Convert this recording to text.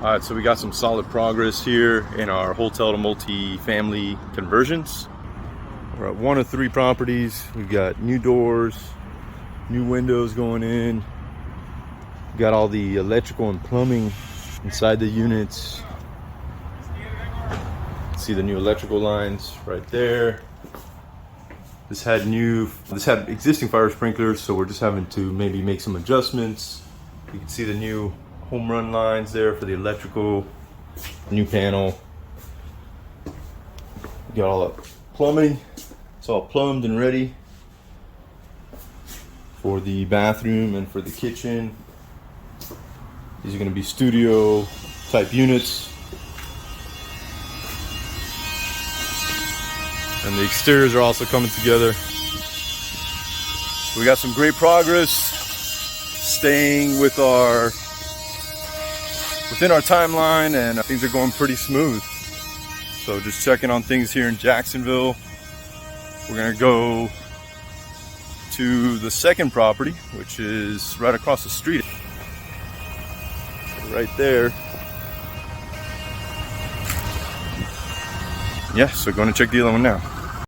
All right, so we got some solid progress here in our hotel to multi-family conversions. We're at one of three properties. We've got new doors, new windows going in. We've got all the electrical and plumbing inside the units. See the new electrical lines right there. This had existing fire sprinklers, so we're just having to maybe make some adjustments. You can see the new home run lines there for the electrical, new panel. We got all the plumbing. It's all plumbed and ready for the bathroom and for the kitchen. These are going to be studio type units. And the exteriors are also coming together. We got some great progress, staying within our timeline, and things are going pretty smooth. So just checking on things here in Jacksonville. We're gonna go to the second property, which is right across the street. Right there. Yeah, so going to check the other one now.